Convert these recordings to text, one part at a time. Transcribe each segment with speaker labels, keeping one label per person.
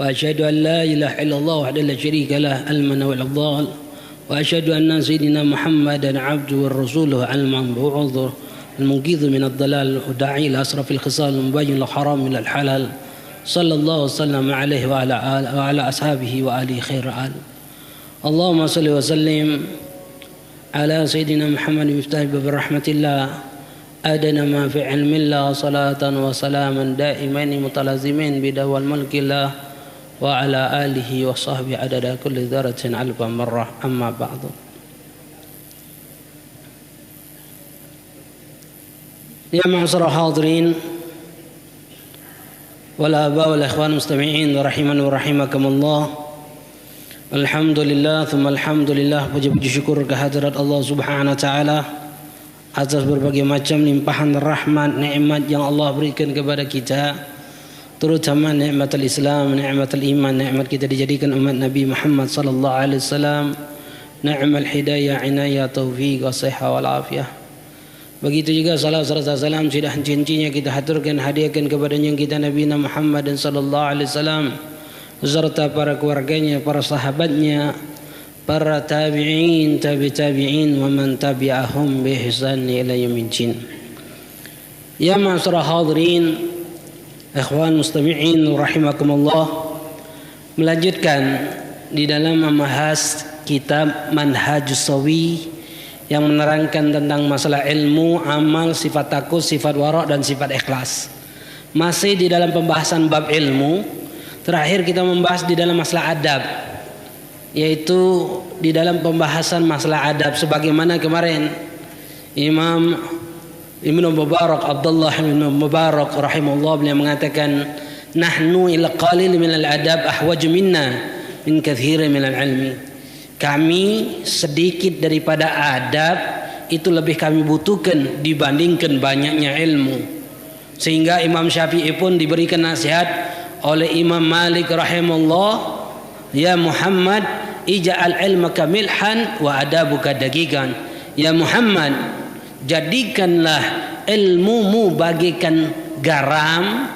Speaker 1: وأشهد أن لا إله إلا الله وحده لا شريك له المنى والإفضال وأشهد أن سيدنا محمدا عبده ورسوله المبعوث المنقذ من الضلال وداعي إلى أشرف الخصال المبين الحرام من الحلال صلى الله وسلم عليه وعلى أصحابه وآله خير آل. اللهم صل وسلم على سيدنا محمد مفتاح باب رحمة الله أدنى ما في علم الله صلاة وسلاما دائمين متلازمين بدوام ملك الله وعلى آله وصحبه عدد كل ذرة ألف مرة. أما بعد. يا معشر الحاضرين والآباء والإخوان المستمعين رحمنا ورحمكم الله. Alhamdulillah, thumma alhamdulillah, puji-puji syukur kehadirat Allah Subhanahu wa taala atas berbagai macam limpahan rahmat nikmat yang Allah berikan kepada kita, terutama nikmatul Islam, nikmatul iman, nikmat kita dijadikan umat Nabi Muhammad sallallahu alaihi wasallam, ni'mal hidayah, inayah, taufik, wasihah wal afiyah. Begitu juga salam serta salam sudah henti-hentinya kita haturkan, hadiahkan kepada yang kita Nabi Muhammad sallallahu alaihi wasallam beserta para keluarganya, para sahabatnya, para tabi'in, tabi'in wa man tabi'ahum bi ihsan ila yaumiddin. Ya ma'asyiral hadirin, ikhwan mustami'in rahimakumullah, melanjutkan di dalam membahas kitab Manhajus Shawi yang menerangkan tentang masalah ilmu, amal, sifat takut, sifat wara' dan sifat ikhlas. Masih di dalam pembahasan bab ilmu. Terakhir kita membahas di dalam masalah adab, yaitu di dalam pembahasan masalah adab sebagaimana kemarin Imam Ibnu Mubarak, Abdullah bin Mubarak rahimahullah, beliau mengatakan nahnu ila qalil min al-adab ahwaj minna min katsir min al-ilmi. Kami sedikit daripada adab itu lebih kami butuhkan dibandingkan banyaknya ilmu. Sehingga Imam Syafi'i pun diberikan nasihat oleh Imam Malik rahimahullah, ya Muhammad ija'al ilmaka milhan wa adabuka dagigan. Ya Muhammad, jadikanlah ilmumu bagaikan garam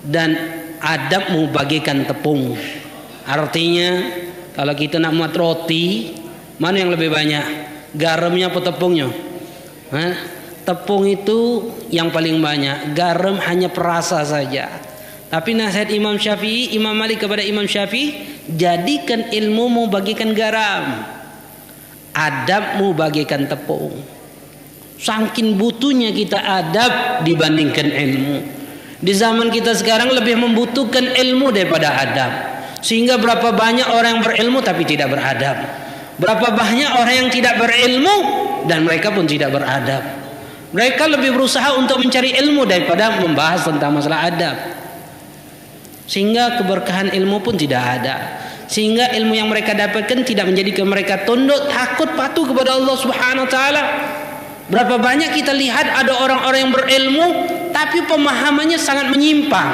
Speaker 1: dan adabmu bagaikan tepung. Artinya kalau kita nak buat roti, mana yang lebih banyak, garamnya atau tepungnya? Tepung itu yang paling banyak, garam hanya perasa saja. Tapi nasihat Imam Syafi'i, Imam Malik kepada Imam Syafi'i, jadikan ilmumu bagaikan garam, adabmu bagaikan tepung. Saking butuhnya kita adab dibandingkan ilmu. Di zaman kita sekarang lebih membutuhkan ilmu daripada adab. Sehingga berapa banyak orang yang berilmu tapi tidak beradab. Berapa banyak orang yang tidak berilmu dan mereka pun tidak beradab. Mereka lebih berusaha untuk mencari ilmu daripada membahas tentang masalah adab. Sehingga keberkahan ilmu pun tidak ada. Sehingga ilmu yang mereka dapatkan tidak menjadikan mereka tunduk, takut, patuh kepada Allah Subhanahu wa taala. Berapa banyak kita lihat ada orang-orang yang berilmu tapi pemahamannya sangat menyimpang.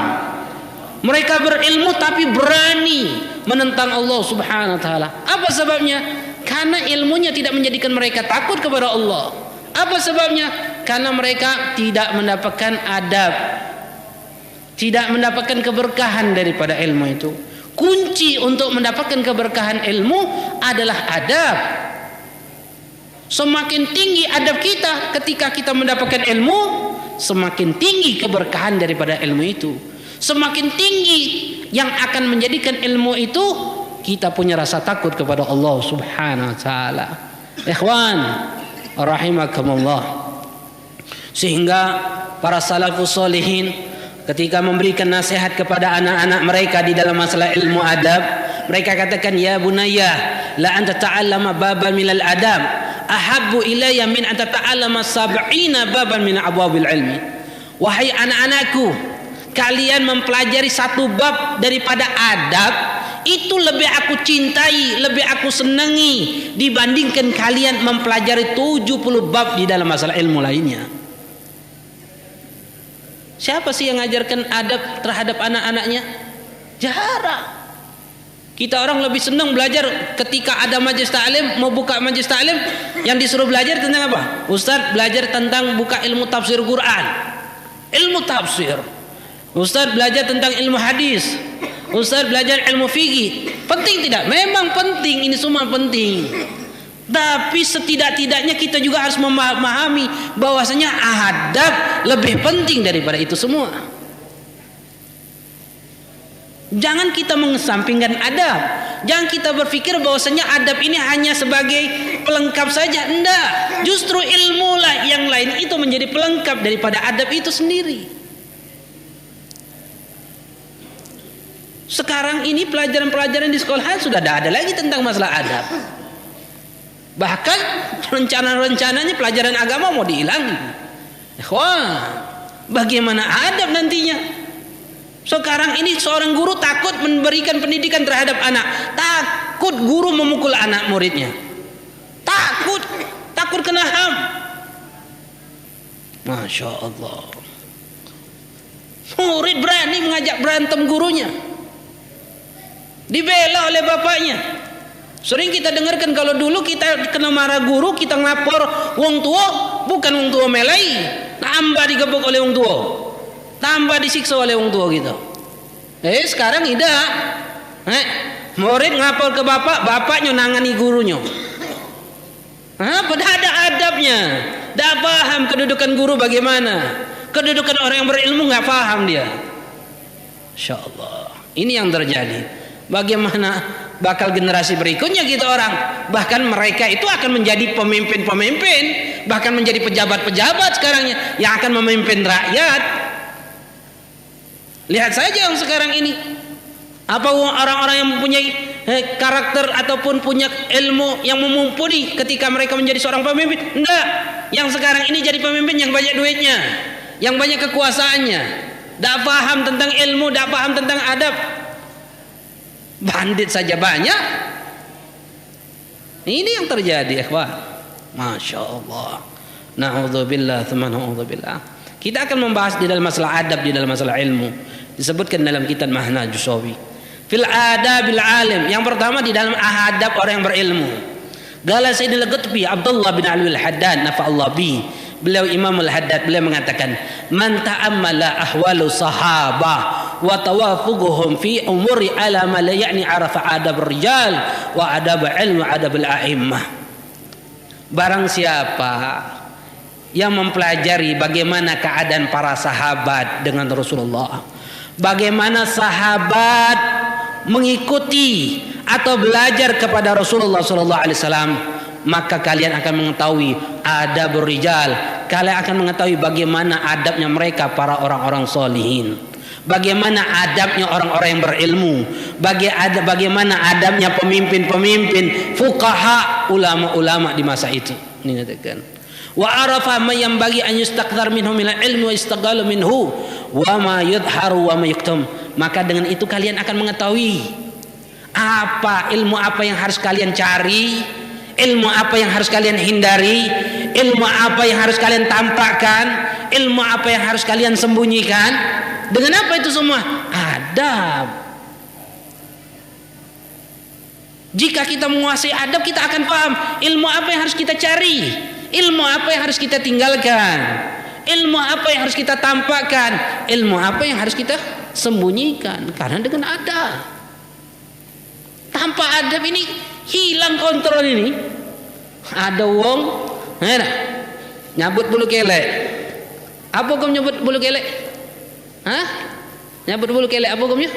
Speaker 1: Mereka berilmu tapi berani menentang Allah Subhanahu wa taala. Apa sebabnya? Karena ilmunya tidak menjadikan mereka takut kepada Allah. Apa sebabnya? Karena mereka tidak mendapatkan adab, tidak mendapatkan keberkahan daripada ilmu itu. Kunci untuk mendapatkan keberkahan ilmu adalah adab. Semakin tinggi adab kita ketika kita mendapatkan ilmu, semakin tinggi keberkahan daripada ilmu itu. Semakin tinggi yang akan menjadikan ilmu itu kita punya rasa takut kepada Allah Subhanahu wa taala. Ikhwan rahimakumullah. Sehingga para salafus sholihin ketika memberikan nasihat kepada anak-anak mereka di dalam masalah ilmu adab, mereka katakan, ya bunayya la anta ta'allama baban minal adab ahabbu ilayya min anta ta'allama sab'ina baban min abwabil ilmi. Wahai anak-anakku, kalian mempelajari satu bab daripada adab itu lebih aku cintai, lebih aku senangi dibandingkan kalian mempelajari 70 bab di dalam masalah ilmu lainnya. Siapa sih yang mengajarkan adab terhadap anak-anaknya? Jarang. Kita orang lebih senang belajar ketika ada majelis ta'lim, mau buka majelis ta'lim, yang disuruh belajar tentang apa? Ustaz belajar tentang buka ilmu tafsir Quran, ilmu tafsir. Ustaz belajar tentang ilmu hadis. Ustaz belajar ilmu fikih. Penting tidak? Memang penting, ini semua penting. Tapi setidak-tidaknya kita juga harus memahami bahwasanya adab lebih penting daripada itu semua. Jangan kita mengesampingkan adab. Jangan kita berpikir bahwasanya adab ini hanya sebagai pelengkap saja. Enggak. Justru ilmu lah yang lain itu menjadi pelengkap daripada adab itu sendiri. Sekarang ini pelajaran-pelajaran di sekolah sudah tidak ada lagi tentang masalah adab. Bahkan rencana-rencananya pelajaran agama mau dihilangi. Wah, bagaimana adab nantinya? Sekarang ini seorang guru takut memberikan pendidikan terhadap anak. Takut guru memukul anak muridnya. Takut kena HAM. Masya Allah. Murid berani mengajak berantem gurunya. Dibela oleh bapaknya. Sering kita dengarkan kalau dulu kita kena marah guru, kita ngelapor wong tua, bukan wong tua melai, tambah digebuk oleh wong tua, tambah disiksa oleh wong tua gitu. Sekarang tidak. Murid ngapor ke bapak, bapaknya nangani gurunya. Padahal ada adabnya. Tidak paham kedudukan guru bagaimana. Kedudukan orang yang berilmu nggak paham dia. Insya Allah. Ini yang terjadi. Bagaimana bakal generasi berikutnya gitu orang. Bahkan mereka itu akan menjadi pemimpin-pemimpin, bahkan menjadi pejabat-pejabat sekarangnya yang akan memimpin rakyat. Lihat saja yang sekarang ini. Apa orang-orang yang mempunyai karakter ataupun punya ilmu yang mumpuni ketika mereka menjadi seorang pemimpin? Enggak. Yang sekarang ini jadi pemimpin yang banyak duitnya, yang banyak kekuasaannya, tidak paham tentang ilmu, tidak paham tentang adab. Bandit saja banyak. Ini yang terjadi, ikhwan. Masya Allah. Na'udzubillah, na'udzubillah. Kita akan membahas di dalam masalah adab, di dalam masalah ilmu. Disebutkan dalam kitab Manhajus Shawi. Fil adabil alim. Yang pertama di dalam adab orang yang berilmu. Qala Sayyidina Al-Qutbi Abdullah bin Ali Al-Haddad nafa'allah bi. Beliau Imam Al-Haddad, beliau mengatakan, "Man ta'ammala ahwalu sahabah wa tawafuquhum fi umuri ala ma la ya'ni arafa adab rijal wa adab ilmu adab al-a'immah." Barang siapa yang mempelajari bagaimana keadaan para sahabat dengan Rasulullah, bagaimana sahabat mengikuti atau belajar kepada Rasulullah sallallahu alaihi wasallam, maka kalian akan mengetahui adab rijal. Kalian akan mengetahui bagaimana adabnya mereka para orang-orang solihin, bagaimana adabnya orang-orang yang berilmu, bagaimana adabnya pemimpin-pemimpin, fuqaha, ulama-ulama di masa itu. Ini katakan, wa arafa ma yanbaghi an yustakthar minhu min al-ilmi wa istaqala minhu wa ma yudharu wa ma yaktum. Maka dengan itu kalian akan mengetahui apa ilmu apa yang harus kalian cari, ilmu apa yang harus kalian hindari, ilmu apa yang harus kalian tampakkan, ilmu apa yang harus kalian sembunyikan. Dengan apa itu semua? Adab. Jika kita menguasai adab, kita akan paham ilmu apa yang harus kita cari, ilmu apa yang harus kita tinggalkan, ilmu apa yang harus kita tampakkan, ilmu apa yang harus kita sembunyikan. Karena dengan adab. Tanpa adab ini hilang kontrol ini. Ada wong nyabut bulu kelek. Apa hukum nyabut bulu kelek? Nyabut bulu kelek apa hukumnya?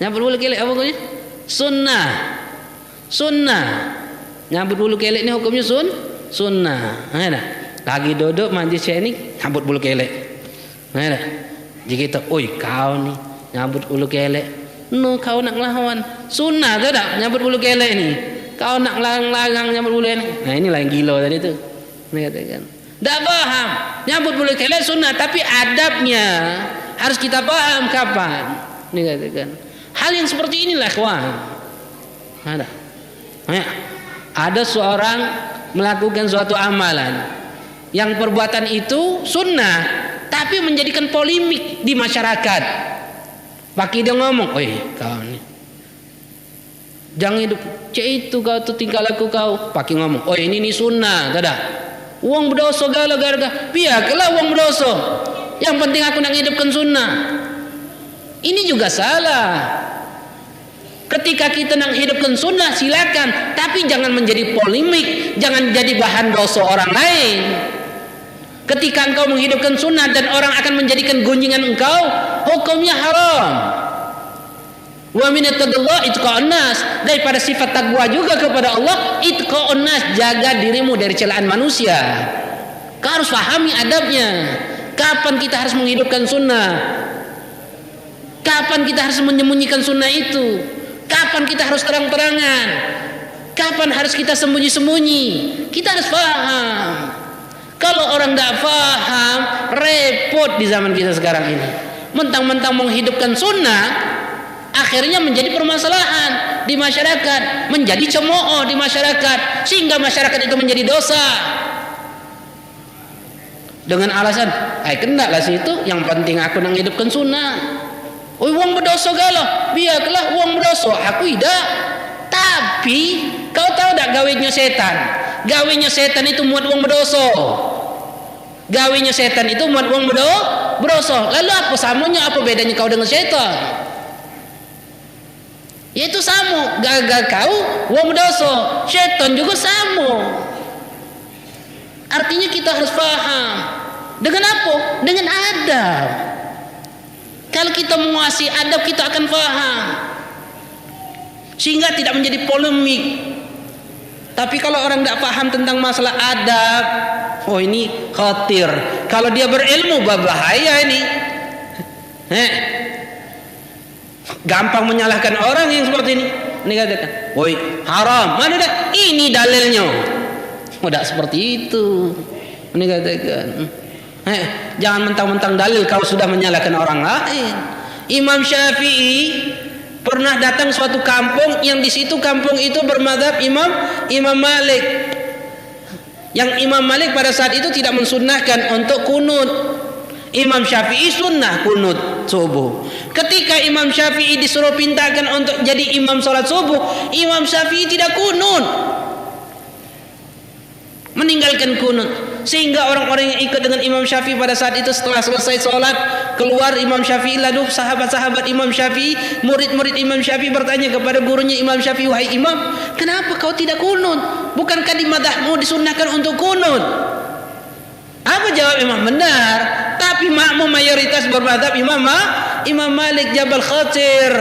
Speaker 1: Nyabut bulu kelek apa hukumnya? Sunnah. Nyabut bulu kelek ini hukumnya sunnah. Lagi duduk mandi ini nyabut bulu kelek. Jika kita, kau nih nyabut bulu kelek. Kau nak ngelawan sunnah tu tak nyabut bulu kelek ni. Kau nak larang nyabut bulu kelek. Nah ini lain gila tadi tu. Dia katakan, tak paham nyabut bulu kelek sunnah, tapi adabnya harus kita paham kapan. Dia katakan, hal yang seperti inilah kawan. Ada seorang melakukan suatu amalan yang perbuatan itu sunnah, tapi menjadikan polemik di masyarakat. Paki dia ngomong, kau ni jangan hidup itu kau tu tingkah laku kau. Paki ngomong, ini sunnah, tak uang berdosa gara-gara. Biarkanlah uang berdosa. Yang penting aku nak hidupkan sunnah. Ini juga salah. Ketika kita nak hidupkan sunnah silakan, tapi jangan menjadi polemik, jangan jadi bahan dosa orang lain. Ketika engkau menghidupkan sunnah dan orang akan menjadikan gunjingan engkau, hukumnya haram. Wa min taqwallah itqa'un nas, daripada sifat takwa juga kepada Allah itqa'un nas, jaga dirimu dari celaan manusia. Kau harus pahami adabnya. Kapan kita harus menghidupkan sunnah? Kapan kita harus menyembunyikan sunnah itu? Kapan kita harus terang-terangan? Kapan harus kita sembunyi-sembunyi? Kita harus paham. Kalau orang tidak paham, repot di zaman kita sekarang ini. Mentang-mentang menghidupkan sunnah, akhirnya menjadi permasalahan di masyarakat, menjadi cemooh di masyarakat, sehingga masyarakat itu menjadi dosa. Dengan alasan, kenaklah situ, yang penting aku nak hidupkan sunnah. Uang berdosa galau, biarlah uang berdosa, aku tidak. Tapi kau tahu tak gawenya setan? Gawenya setan itu muat uang berdosa. Gawenya setan itu muat uang berdosa. Lalu apa samanya, apa bedanya kau dengan setan? Yaitu sama, gagal kau uang berdosa, setan juga sama. Artinya kita harus paham. Dengan apa? Dengan adab. Kalau kita menguasai adab, kita akan paham, sehingga tidak menjadi polemik. Tapi kalau orang tidak paham tentang masalah adab, oh ini khatir. Kalau dia berilmu, berbahaya ini. Gampang menyalahkan orang yang seperti ini. Ini katakan, woi haram. Mana dah? Ini dalilnya. Tidak seperti itu. Ini katakan. Jangan mentang-mentang dalil kau sudah menyalahkan orang lain. Imam Syafi'i pernah datang suatu kampung yang di situ kampung itu bermadzhab Imam Malik. Yang Imam Malik pada saat itu tidak mensunnahkan untuk kunut. Imam Syafi'i sunnah kunut subuh. Ketika Imam Syafi'i disuruh pintakan untuk jadi imam salat subuh, Imam Syafi'i tidak kunut, meninggalkan kunut. Sehingga orang-orang yang ikut dengan Imam Syafi'i pada saat itu setelah selesai sholat, keluar Imam Syafi'i, lalu sahabat-sahabat Imam Syafi'i, murid-murid Imam Syafi'i bertanya kepada gurunya Imam Syafi'i, wahai Imam, kenapa kau tidak kunut? Bukankah di madzhabmu disunnahkan untuk kunut? Apa jawab Imam? Benar, tapi makmum mayoritas bermadzhab Imam Malik Jabal Khatir,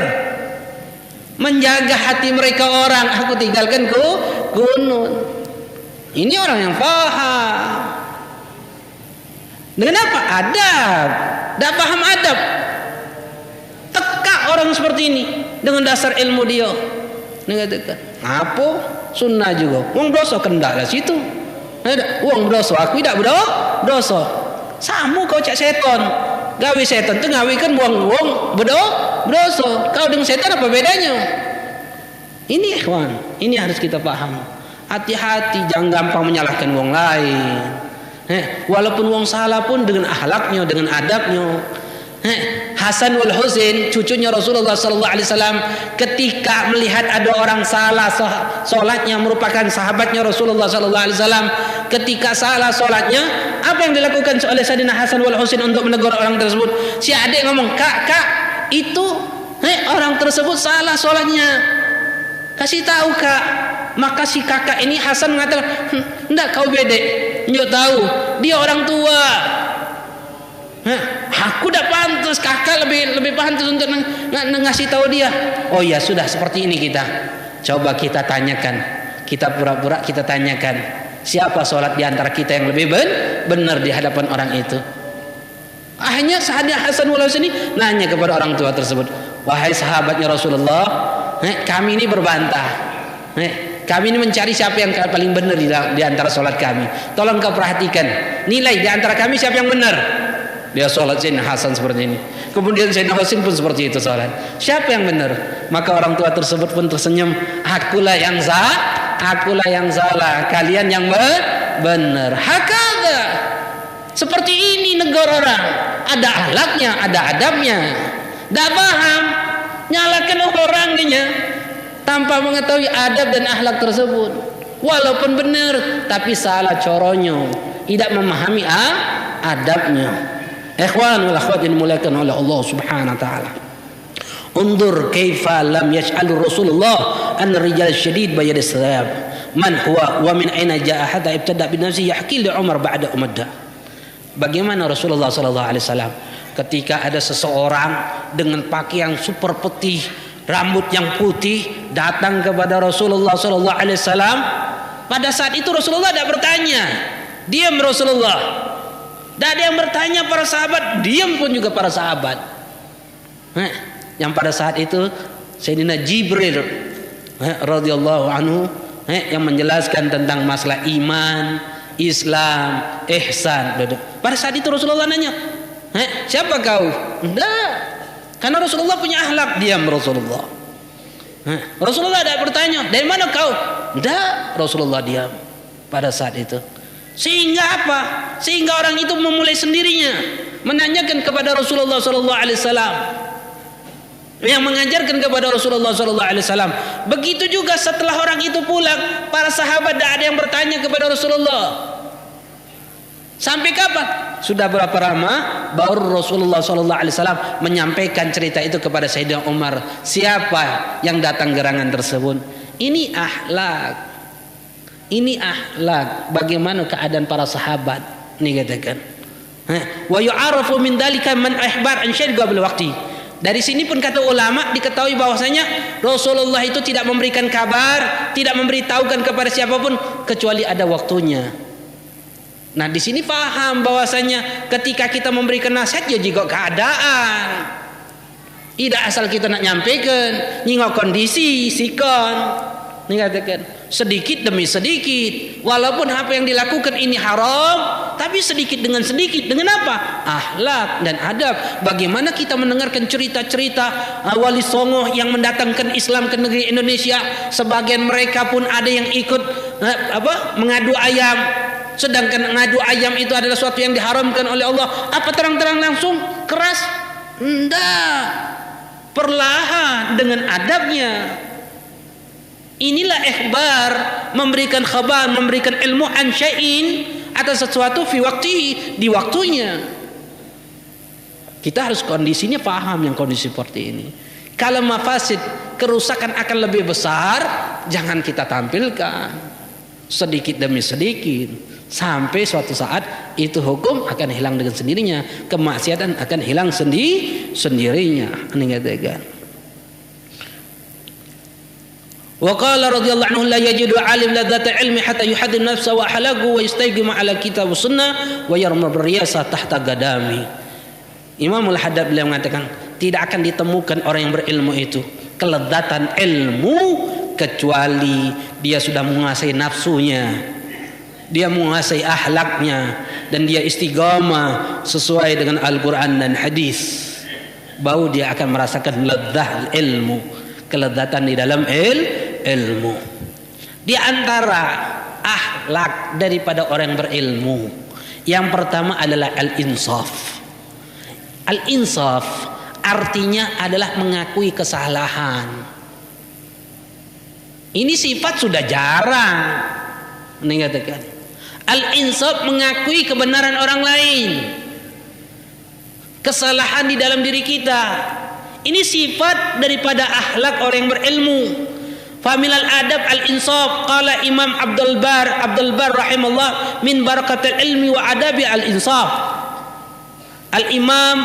Speaker 1: menjaga hati mereka orang, aku tinggalkan kunut. Ini orang yang paham. Dengan apa? Adab. Tidak paham adab, tekak orang seperti ini dengan dasar ilmu dia. Ini katakan, apa? Sunnah juga. Uang berdosa kendaklah situ. Uang berdosa, aku tidak berdosa. Sama kau cak setan. Gawe setan tu gawe kan uang berdosa. Kau dengan setan apa bedanya? Ini ikhwan, ini harus kita paham. Hati-hati, jangan gampang menyalahkan wong lain. Walaupun wong salah pun dengan akhlaknya, dengan adabnya. Hasan wal Husain, cucunya Rasulullah SAW, ketika melihat ada orang salah solatnya, merupakan sahabatnya Rasulullah SAW, ketika salah solatnya, apa yang dilakukan oleh Sayyidina Hasan wal Husain untuk menegur orang tersebut? Si adik ngomong, kak, itu orang tersebut salah solatnya, kasih tahu kak. Maka si kakak ini Hasan mengatakan, enggak, kau bedek, enggak tahu, dia orang tua. Aku dah pantas, kakak lebih pantas untuk ngasih tahu dia. Oh ya sudah, seperti ini kita. Coba kita tanyakan, kita pura-pura kita tanyakan, siapa sholat di antara kita yang lebih benar di hadapan orang itu. Akhirnya sahabat Hasan wal Husain nanya kepada orang tua tersebut, wahai sahabatnya Rasulullah, kami ini berbantah. Kami ini mencari siapa yang paling benar di antara sholat kami. Tolong kau perhatikan, nilai di antara kami siapa yang benar. Dia sholat Sayyidina Hasan seperti ini. Kemudian Sayyidina Husain pun seperti itu sholat. Siapa yang benar? Maka orang tua tersebut pun tersenyum. Akulah yang salah. Kalian yang benar. Hakada. Seperti ini negara orang. Ada akhlaknya, ada adabnya. Tak paham, nyalakan orangnya tanpa mengetahui adab dan akhlak tersebut. Walaupun benar, tapi salah coronya, tidak memahami adabnya. Ikhwan wal akhwat yang dimuliakan oleh Allah Subhanahu wa taala. Undur kaifa lam yaj'al Rasulullah an rijal syadid bayad as-salam man huwa wa min aina jaa hatta ibtada bi nafsi yahki li Umar ba'da umadda. Bagaimana Rasulullah sallallahu alaihi wasallam ketika ada seseorang dengan pakaian super putih, rambut yang putih datang kepada Rasulullah sallallahu alaihi wasallam. Pada saat itu Rasulullah tidak bertanya, diam Rasulullah. Tidak ada yang bertanya para sahabat, diam pun juga para sahabat. Yang pada saat itu Sayyidina Jibril radhiyallahu anhu yang menjelaskan tentang masalah iman, Islam, ihsan. Pada saat itu Rasulullah nanya, siapa kau? Enggak, karena Rasulullah punya akhlak. Diam Rasulullah. Rasulullah tidak bertanya, dari mana kau? Enggak, Rasulullah diam pada saat itu. Sehingga apa? Sehingga orang itu memulai sendirinya menanyakan kepada Rasulullah sallallahu alaihi wasallam, yang mengajarkan kepada Rasulullah sallallahu alaihi wasallam. Begitu juga setelah orang itu pulang, para sahabat tidak ada yang bertanya kepada Rasulullah. Sampai kapan? Sudah berapa lama baru Rasulullah sallallahu alaihi wasallam menyampaikan cerita itu kepada Sayyidina Umar. Siapa yang datang gerangan tersebut? Ini akhlak. Ini akhlak. Bagaimana keadaan para sahabat? Ini katakan. Wa yu'arafu min dalika man ihbar an syar'i qabla waqti. Dari sini pun kata ulama diketahui bahwasanya Rasulullah itu tidak memberikan kabar, tidak memberitahukan kepada siapapun kecuali ada waktunya. Nah, di sini paham bahwasanya ketika kita memberikan nasihat ya juga keadaan. Tidak asal kita nak nyampaikan, nyingok kondisi, sikon. Ini katakan sedikit demi sedikit, walaupun apa yang dilakukan ini haram, tapi sedikit dengan sedikit. Dengan apa? Akhlak dan adab. Bagaimana kita mendengarkan cerita-cerita wali songo yang mendatangkan Islam ke negeri Indonesia. Sebagian mereka pun ada yang ikut mengadu ayam, sedangkan mengadu ayam itu adalah sesuatu yang diharamkan oleh Allah. Apa terang-terang langsung keras? Enggak, perlahan dengan adabnya. Inilah ikhbar, memberikan khabar, memberikan ilmu an syai'in atas sesuatu fi waqtihi, di waktunya. Kita harus kondisinya paham yang kondisi seperti ini. Kalau mafasid, kerusakan akan lebih besar, jangan kita tampilkan sedikit demi sedikit sampai suatu saat itu hukum akan hilang dengan sendirinya, kemaksiatan akan hilang sendirinya. Ini katakan. Wa qala radhiyallahu anhu la yajidu alim ladzata ilmi hatta yuhaddith nafsa wa halagu wa yastaqim ala kitab sunnah wa yarma riyasa tahta gadami. Imam Al-Haddad beliau mengatakan tidak akan ditemukan orang yang berilmu itu kelezatan ilmu kecuali dia sudah menguasai nafsunya, dia menguasai akhlaknya, dan dia istiqamah sesuai dengan Al-Quran dan hadis. Baru dia akan merasakan lezat ilmu, kelezatan di dalam ilmu. Di antara akhlak daripada orang berilmu, yang pertama adalah al-insaf. Al-insaf artinya adalah mengakui kesalahan. Ini sifat sudah jarang. Ini katakan al-insaf, mengakui kebenaran orang lain, kesalahan di dalam diri kita. Ini sifat daripada akhlak orang yang berilmu. Familal adab al-insaf, qala Imam Abdul Bar rahimahullah, min barakatil ilmi wa adabi al-insaf. Al-Imam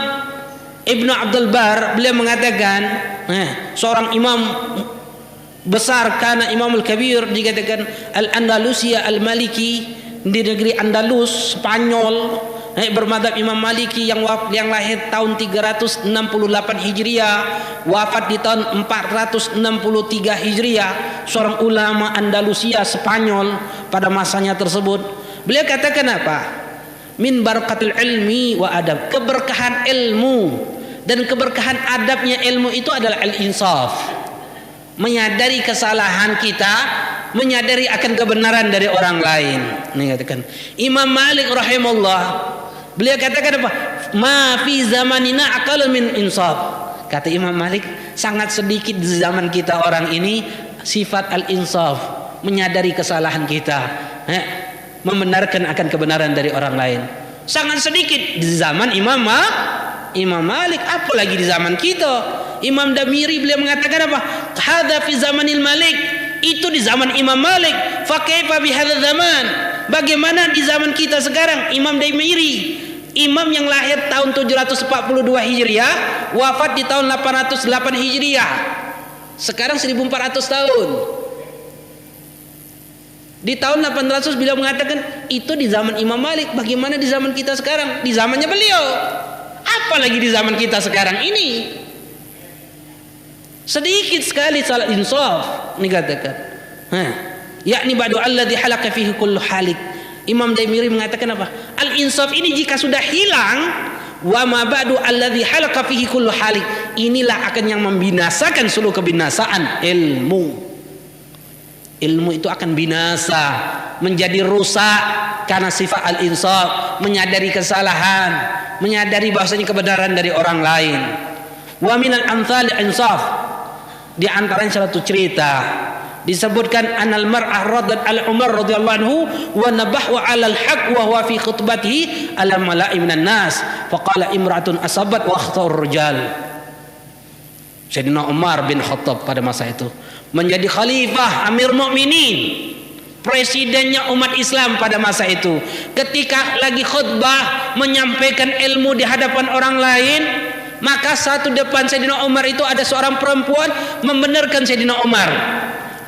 Speaker 1: Ibnu Abdul Bar beliau mengatakan, seorang imam besar, karena Imam Al-Kabir, dikatakan Al-Andalusia Al-Maliki, di negeri Andalus, Spanyol, bermadzhab Imam Maliki, yang lahir tahun 368 Hijriah, wafat di tahun 463 Hijriah, seorang ulama Andalusia Spanyol pada masanya tersebut. Beliau katakan apa? Min barakatil ilmi wa adab, keberkahan ilmu dan keberkahan adabnya ilmu itu adalah al-insaf, menyadari kesalahan kita, menyadari akan kebenaran dari orang lain. Ini katakan Imam Malik rahimahullah, beliau katakan apa? Ma fi zamanina aqal min insaf. Kata Imam Malik, sangat sedikit di zaman kita orang ini sifat al-insaf, menyadari kesalahan kita, membenarkan akan kebenaran dari orang lain. Sangat sedikit di zaman Imam Malik, apalagi di zaman kita Imam Damiri beliau mengatakan apa? Hadza fi zamanil Malik, itu di zaman Imam Malik. Fa kaifa bi hadzal zaman? Bagaimana di zaman kita sekarang? Imam Damiri, imam yang lahir tahun 742 Hijriah, wafat di tahun 808 Hijriah. Sekarang 1400 tahun. Di tahun 800 beliau mengatakan itu di zaman Imam Malik. Bagaimana di zaman kita sekarang? Di zamannya beliau. Apalagi di zaman kita sekarang ini. Sedikit sekali salat insaf ini katakan. Yakni ba'du alladhi halaka fihi kullu halik. Imam Daimiri mengatakan apa? Al insaf ini jika sudah hilang, wa ma ba'du alladhi halaka fihi kullu halik, inilah akan yang membinasakan seluruh kebinasaan ilmu. Ilmu itu akan binasa, menjadi rusak karena sifat al-insaf, menyadari kesalahan, menyadari bahwasanya kebenaran dari orang lain. Wa minal amthal insaf, di antaranya satu cerita disebutkan anal mar'ah radad al Umar radhiyallahu anhu wa nabahu 'ala al-haq wa huwa fi khutbatihi ala mala'i minan nas faqala imra'atun asabat wa akhtar rijal. Sayyidina Umar bin Khattab pada masa itu menjadi khalifah Amir Mukminin, presidennya umat Islam pada masa itu. Ketika lagi khutbah menyampaikan ilmu di hadapan orang lain, maka satu depan Sayyidina Umar itu ada seorang perempuan membenarkan Sayyidina Umar,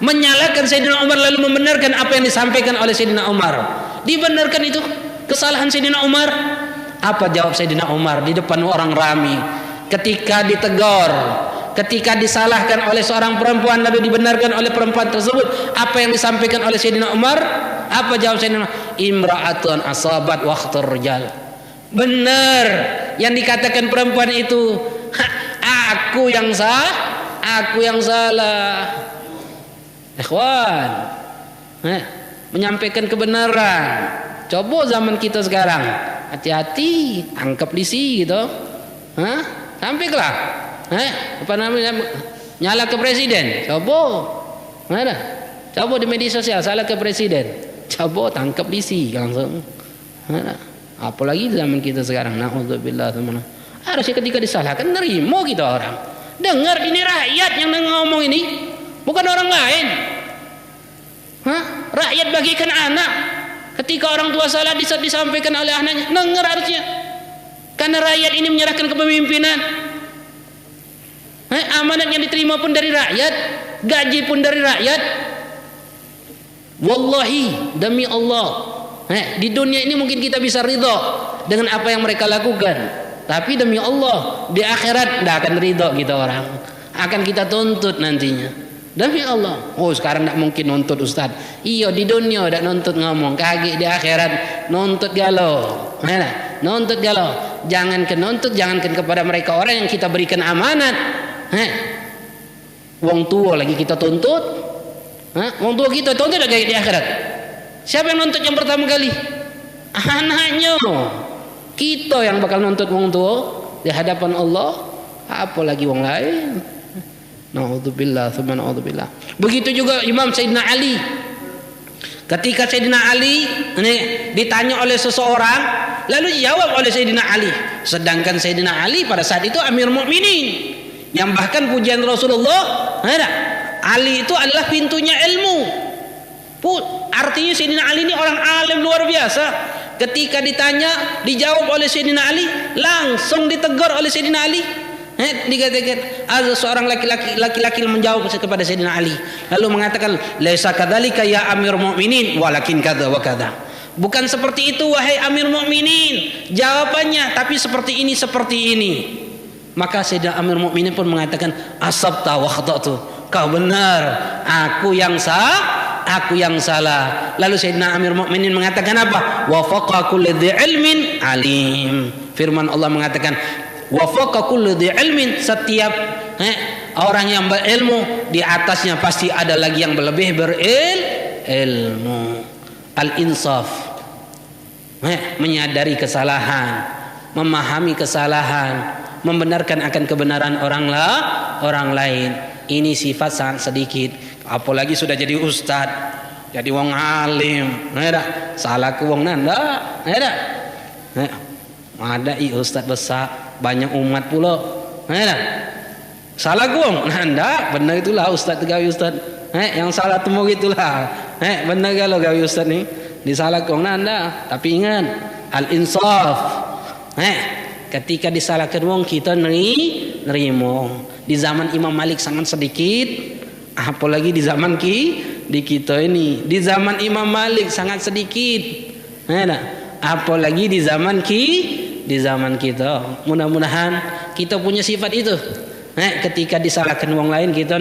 Speaker 1: menyalahkan Sayyidina Umar, lalu membenarkan apa yang disampaikan oleh Sayyidina Umar. Dibenarkan itu kesalahan Sayyidina Umar. Apa jawab Sayyidina Umar di depan orang ramai ketika ditegur, ketika disalahkan oleh seorang perempuan lalu dibenarkan oleh perempuan tersebut? Apa yang disampaikan oleh Sayyidina Umar? Apa jawab Sayyidina Umar? Imra'atun asabat wa akhtar rijal. Benar yang dikatakan perempuan itu. Aku yang aku yang salah. Ikhwan, menyampaikan kebenaran. Coba zaman kita sekarang, hati-hati, tangkap polisi gitu. Sampailah. Apa namanya, nyala ke presiden, coba mana, coba di media sosial salah ke presiden, coba tangkap polisi langsung. Apalagi zaman kita sekarang, naudzubillah, harusnya ketika disalahkan nerima kita orang, dengar ini rakyat yang ngomong ini, bukan orang lain. Rakyat bagikan anak, ketika orang tua salah disampaikan oleh anaknya, dengar harusnya, karena rakyat ini menyerahkan kepemimpinan. Amanat yang diterima pun dari rakyat, gaji pun dari rakyat. Wallahi, demi Allah, di dunia ini mungkin kita bisa ridho dengan apa yang mereka lakukan, tapi demi Allah di akhirat tidak akan ridho kita orang, akan kita tuntut nantinya. Demi Allah. Oh, sekarang tidak mungkin nuntut ustaz. Iya, di dunia tidak nuntut ngomong, kaki di akhirat nuntut galau. Nuntut galau. Jangankan nuntut, jangankan kepada mereka orang yang kita berikan amanat. Wong tua lagi kita tuntut. Wong tua kita tuntut lagi di akhirat. Siapa yang nuntut yang pertama kali? Anaknya. Kita yang bakal nuntut wong tua di hadapan Allah, apalagi wong lain. Naudzubillah, tsumma naudzubillah. Begitu juga Imam Sayyidina Ali. Ketika Sayyidina Ali ini ditanya oleh seseorang, lalu dijawab oleh Sayyidina Ali. Sedangkan Sayyidina Ali pada saat itu Amir Mukminin, yang bahkan pujian Rasulullah, Ali itu adalah pintunya ilmu. Artinya Sayyidina Ali ini orang alim luar biasa. Ketika ditanya, dijawab oleh Sayyidina Ali, langsung ditegur oleh Sayyidina Ali. Dikatakan ada seorang laki-laki menjawab kepada Sayyidina Ali, lalu mengatakan, laisa kadzalika ya Amir Mukminin walakin kadza wa kadza. Bukan seperti itu wahai Amir Mukminin jawabannya, tapi seperti ini, seperti ini. Maka Sayyidina Amir Mukminin pun mengatakan, asabta wa khata'tu, kau benar, aku yang salah. Lalu Sayyidina Amir Mukminin mengatakan apa? Wa faqa kulli dzi ilmin alim. Firman Allah mengatakan, wa faqa kulli dzi ilmin, setiap orang yang berilmu di atasnya pasti ada lagi yang lebih berilmu. Al-insaf, menyadari kesalahan, memahami kesalahan, membenarkan akan kebenaran orang lain. Ini sifat sangat sedikit, apalagi sudah jadi ustad, jadi wong alim, salah ke wong nanda, ada ustad besar, banyak umat pula, Salah gong, nah enggak, benar itulah ustaz gawe ustaz. Yang salah temu gitulah. Benar kalau gawe ustaz nih disalah gong, nah enggak. Tapi ingat al insaf. Ketika disalahkan wong kita nerimo. Di zaman Imam Malik sangat sedikit, apalagi di zaman di kita ini. Di zaman Imam Malik sangat sedikit. Apalagi di zaman kita. Mudah-mudahan kita punya sifat itu. Ketika disalahkan wong lain kita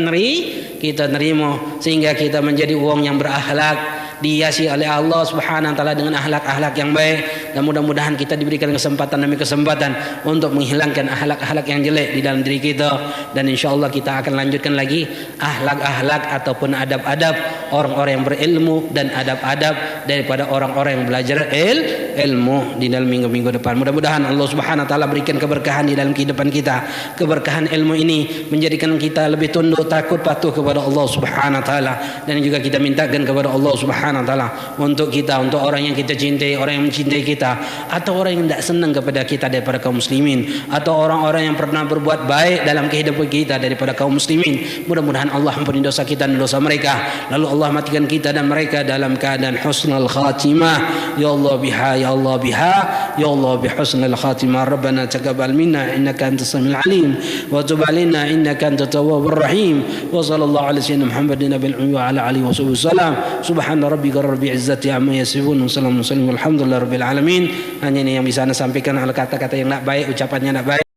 Speaker 1: nerimo sehingga kita menjadi wong yang berakhlak, dihiasi oleh Allah Subhanahu wa taala dengan akhlak-akhlak yang baik, dan mudah-mudahan kita diberikan kesempatan demi kesempatan untuk menghilangkan akhlak-akhlak yang jelek di dalam diri kita, dan insyaallah kita akan lanjutkan lagi akhlak-akhlak ataupun adab-adab orang-orang yang berilmu dan adab-adab daripada orang-orang yang belajar ilmu di dalam minggu-minggu depan. Mudah-mudahan Allah Subhanahu wa taala berikan keberkahan di dalam kehidupan kita. Keberkahan ilmu ini menjadikan kita lebih tunduk, takut, patuh kepada Allah Subhanahu wa taala, dan juga kita mintakan kepada Allah Subhanahu wa taala untuk kita, untuk orang yang kita cintai, orang yang mencintai kita, atau orang yang tidak senang kepada kita daripada kaum muslimin, atau orang-orang yang pernah berbuat baik dalam kehidupan kita daripada kaum muslimin. Mudah-mudahan Allah ampuni dosa kita dan dosa mereka, lalu Allah matikan kita dan mereka dalam keadaan husnul khatimah. Ya Allah biha, ya Allah biha, ya Allah bihusnul khatimah. Rabbana taqabbal minna innaka antas samiul alim wa tub alaina innaka antat tawwabur rahim. Wa sallallahu ala sayyidina Muhammadin bil wa ala alihi wasallam. Subhana rabbika rabbil izzati amma yasifun wa salamun alhamdulillahi rabbil alamin. Hanya ini yang bisa saya sampaikan, kata-kata yang tidak baik, ucapannya tidak baik.